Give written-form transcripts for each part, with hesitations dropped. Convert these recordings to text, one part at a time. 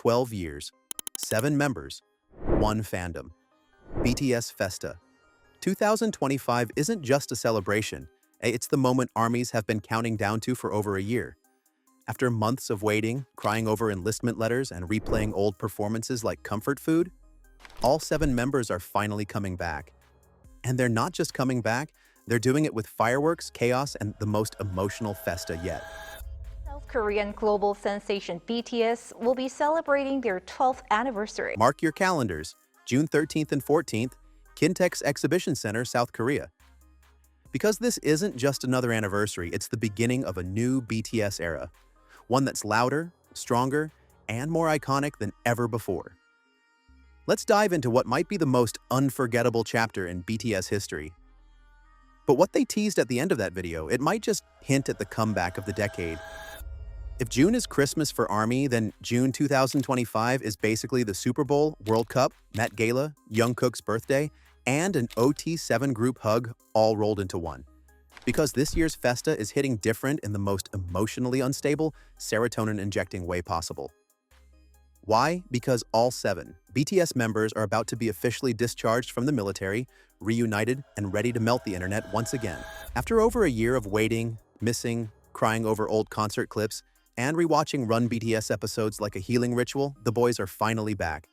12 years, 7 members, 1 fandom. BTS FESTA. 2025 isn't just a celebration, it's the moment armies have been counting down to for over a year. After months of waiting, crying over enlistment letters, and replaying old performances like comfort food, all 7 members are finally coming back. And they're not just coming back, they're doing it with fireworks, chaos, and the most emotional festa yet. South Korean global sensation BTS will be celebrating their 12th anniversary. Mark your calendars, June 13th and 14th, KINTEX Exhibition Center, South Korea. Because this isn't just another anniversary, it's the beginning of a new BTS era. One that's louder, stronger, and more iconic than ever before. Let's dive into what might be the most unforgettable chapter in BTS history. But what they teased at the end of that video, it might just hint at the comeback of the decade. If June is Christmas for ARMY, then June 2025 is basically the Super Bowl, World Cup, Met Gala, Jungkook's birthday, and an OT7 group hug all rolled into one. Because this year's Festa is hitting different in the most emotionally unstable, serotonin-injecting way possible. Why? Because all 7 BTS members are about to be officially discharged from the military, reunited, and ready to melt the internet once again. After over a year of waiting, missing, crying over old concert clips, and rewatching Run BTS episodes like a healing ritual, the boys are finally back.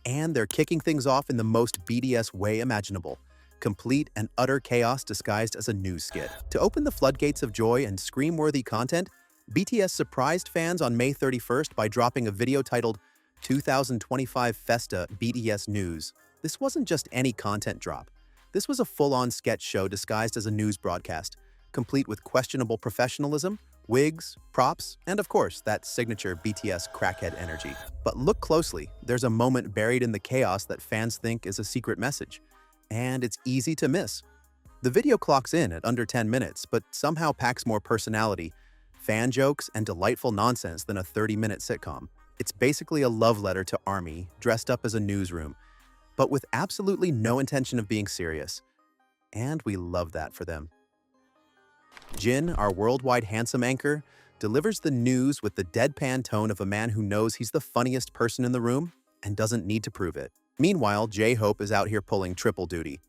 And they're kicking things off in the most BTS way imaginable. Complete and utter chaos disguised as a news skit. To open the floodgates of joy and scream-worthy content, BTS surprised fans on May 31st by dropping a video titled 2025 Festa BTS News. This wasn't just any content drop. This was a full-on sketch show disguised as a news broadcast, complete with questionable professionalism, wigs, props, and of course, that signature BTS crackhead energy. But look closely, there's a moment buried in the chaos that fans think is a secret message. And it's easy to miss. The video clocks in at under 10 minutes, but somehow packs more personality, fan jokes, and delightful nonsense than a 30-minute sitcom. It's basically a love letter to ARMY, dressed up as a newsroom, but with absolutely no intention of being serious. And we love that for them. Jin, our worldwide handsome anchor, delivers the news with the deadpan tone of a man who knows he's the funniest person in the room and doesn't need to prove it. Meanwhile, J-Hope is out here pulling triple duty.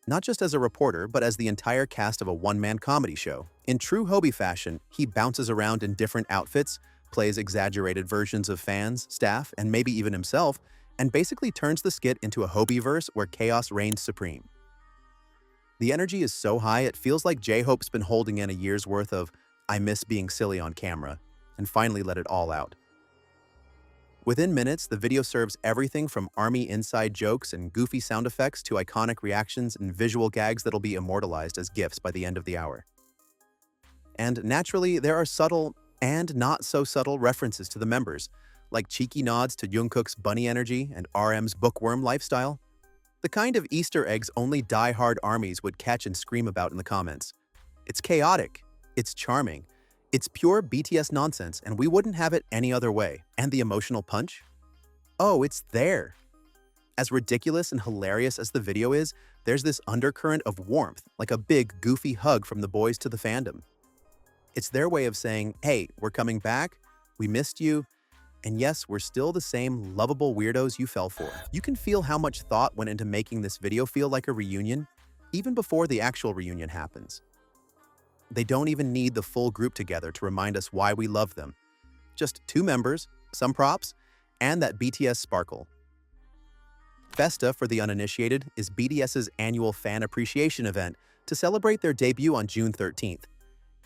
Not just as a reporter, but as the entire cast of a one-man comedy show. In true Hobie fashion, he bounces around in different outfits, plays exaggerated versions of fans, staff, and maybe even himself, and basically turns the skit into a Hobie-verse where chaos reigns supreme. The energy is so high it feels like J-Hope's been holding in a year's worth of "I miss being silly on camera," and finally let it all out. Within minutes, the video serves everything from ARMY inside jokes and goofy sound effects to iconic reactions and visual gags that'll be immortalized as GIFs by the end of the hour. And naturally, there are subtle and not so subtle references to the members, like cheeky nods to Jungkook's bunny energy and RM's bookworm lifestyle. The kind of Easter eggs only die-hard armies would catch and scream about in the comments. It's chaotic, it's charming, it's pure BTS nonsense, and we wouldn't have it any other way. And the emotional punch? Oh, it's there. As ridiculous and hilarious as the video is, there's this undercurrent of warmth, like a big, goofy hug from the boys to the fandom. It's their way of saying, hey, we're coming back, we missed you, and yes, we're still the same lovable weirdos you fell for. You can feel how much thought went into making this video feel like a reunion, even before the actual reunion happens. They don't even need the full group together to remind us why we love them. Just 2 members, some props, and that BTS sparkle. Festa, for the uninitiated, is BTS's annual fan appreciation event to celebrate their debut on June 13th.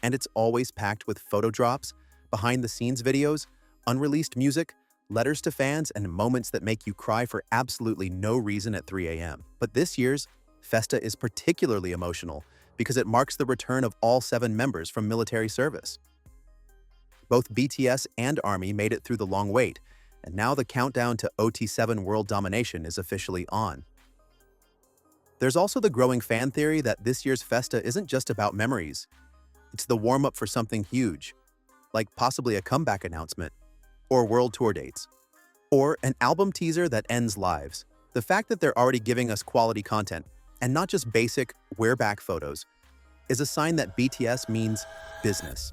And it's always packed with photo drops, behind-the-scenes videos, unreleased music, letters to fans, and moments that make you cry for absolutely no reason at 3 a.m. But this year's Festa is particularly emotional because it marks the return of all 7 members from military service. Both BTS and ARMY made it through the long wait, and now the countdown to OT7 world domination is officially on. There's also the growing fan theory that this year's Festa isn't just about memories. It's the warm-up for something huge, like possibly a comeback announcement, or world tour dates, or an album teaser that ends lives. The fact that they're already giving us quality content, and not just basic "we're back" photos, is a sign that BTS means business.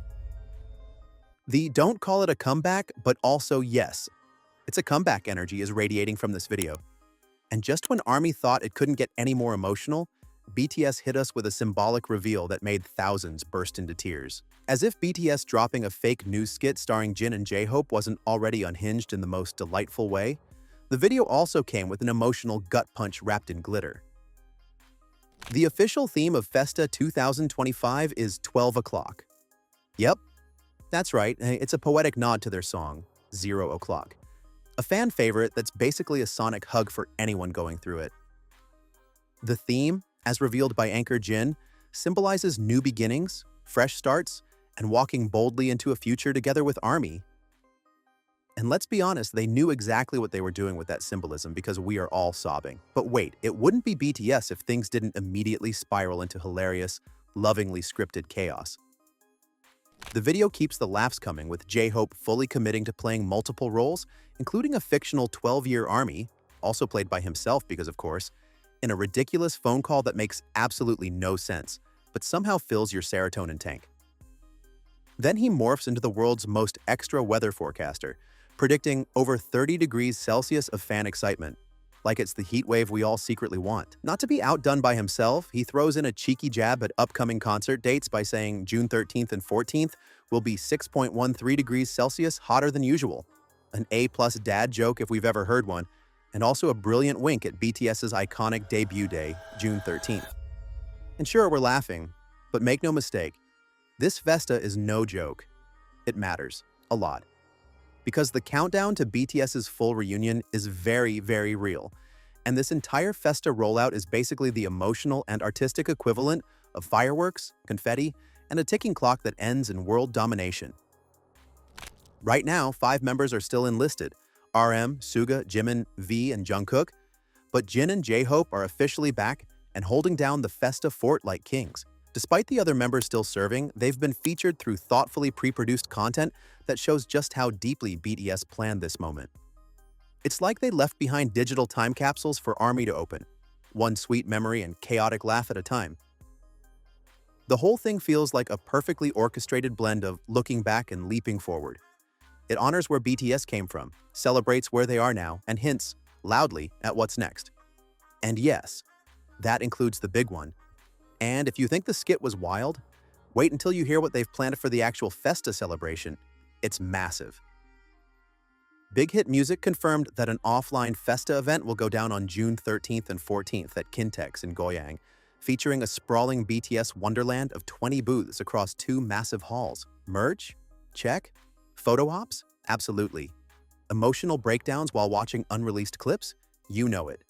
The don't call it a comeback, but also yes, It's a comeback energy is radiating from this video. And just when ARMY thought it couldn't get any more emotional, BTS hit us with a symbolic reveal that made thousands burst into tears. As if BTS dropping a fake news skit starring Jin and J-Hope wasn't already unhinged in the most delightful way, the video also came with an emotional gut punch wrapped in glitter. The official theme of FESTA 2025 is 12 o'clock. Yep, that's right, it's a poetic nod to their song, 0 o'clock. A fan favorite that's basically a sonic hug for anyone going through it. The theme, as revealed by anchor Jin, symbolizes new beginnings, fresh starts, and walking boldly into a future together with ARMY. And let's be honest, they knew exactly what they were doing with that symbolism because we are all sobbing. But wait, it wouldn't be BTS if things didn't immediately spiral into hilarious, lovingly scripted chaos. The video keeps the laughs coming with J-Hope fully committing to playing multiple roles, including a fictional 12-year ARMY, also played by himself because of course, in a ridiculous phone call that makes absolutely no sense, but somehow fills your serotonin tank. Then he morphs into the world's most extra weather forecaster, predicting over 30 degrees Celsius of fan excitement, like it's the heat wave we all secretly want. Not to be outdone by himself, he throws in a cheeky jab at upcoming concert dates by saying June 13th and 14th will be 6.13 degrees Celsius hotter than usual. An A-plus dad joke if we've ever heard one, and also a brilliant wink at BTS's iconic debut day, June 13th. And sure, we're laughing, but make no mistake, this FESTA is no joke. It matters. A lot. Because the countdown to BTS's full reunion is very, very real, and this entire FESTA rollout is basically the emotional and artistic equivalent of fireworks, confetti, and a ticking clock that ends in world domination. Right now, 5 members are still enlisted, RM, Suga, Jimin, V, and Jungkook, but Jin and J-Hope are officially back and holding down the FESTA fort like kings. Despite the other members still serving, they've been featured through thoughtfully pre-produced content that shows just how deeply BTS planned this moment. It's like they left behind digital time capsules for ARMY to open, one sweet memory and chaotic laugh at a time. The whole thing feels like a perfectly orchestrated blend of looking back and leaping forward. It honors where BTS came from, celebrates where they are now, and hints, loudly, at what's next. And yes, that includes the big one. And if you think the skit was wild, wait until you hear what they've planned for the actual FESTA celebration. It's massive. Big Hit Music confirmed that an offline FESTA event will go down on June 13th and 14th at KINTEX in Goyang, featuring a sprawling BTS wonderland of 20 booths across 2 massive halls. Merch? Check. Photo ops? Absolutely. Emotional breakdowns while watching unreleased clips? You know it.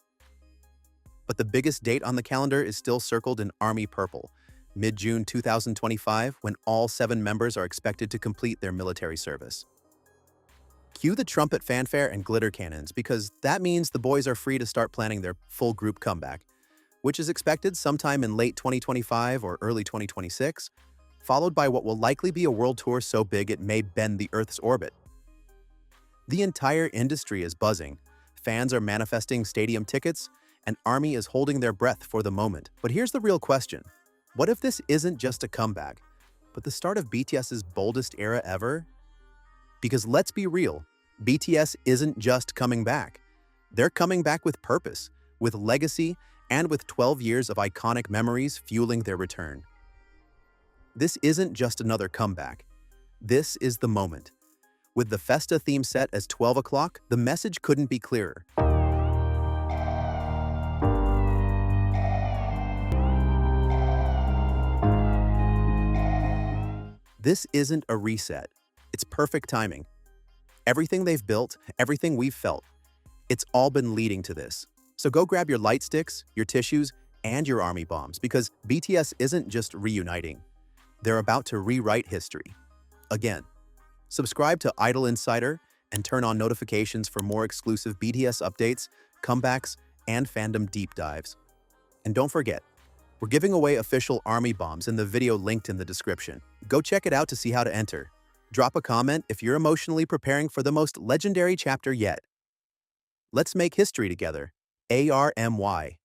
But the biggest date on the calendar is still circled in ARMY purple, mid-June 2025, when all 7 members are expected to complete their military service. Cue the trumpet fanfare and glitter cannons because that means the boys are free to start planning their full group comeback, which is expected sometime in late 2025 or early 2026, followed by what will likely be a world tour so big it may bend the Earth's orbit. The entire industry is buzzing. Fans are manifesting stadium tickets, and ARMY is holding their breath for the moment. But here's the real question. What if this isn't just a comeback, but the start of BTS's boldest era ever? Because let's be real, BTS isn't just coming back. They're coming back with purpose, with legacy, and with 12 years of iconic memories fueling their return. This isn't just another comeback. This is the moment. With the FESTA theme set as 12 o'clock, the message couldn't be clearer. This isn't a reset. It's perfect timing. Everything they've built, everything we've felt, it's all been leading to this. So go grab your light sticks, your tissues, and your ARMY bombs because BTS isn't just reuniting. They're about to rewrite history. Again, subscribe to Idol Insider and turn on notifications for more exclusive BTS updates, comebacks, and fandom deep dives. And don't forget, we're giving away official ARMY bombs in the video linked in the description. Go check it out to see how to enter. Drop a comment if you're emotionally preparing for the most legendary chapter yet. Let's make history together. ARMY.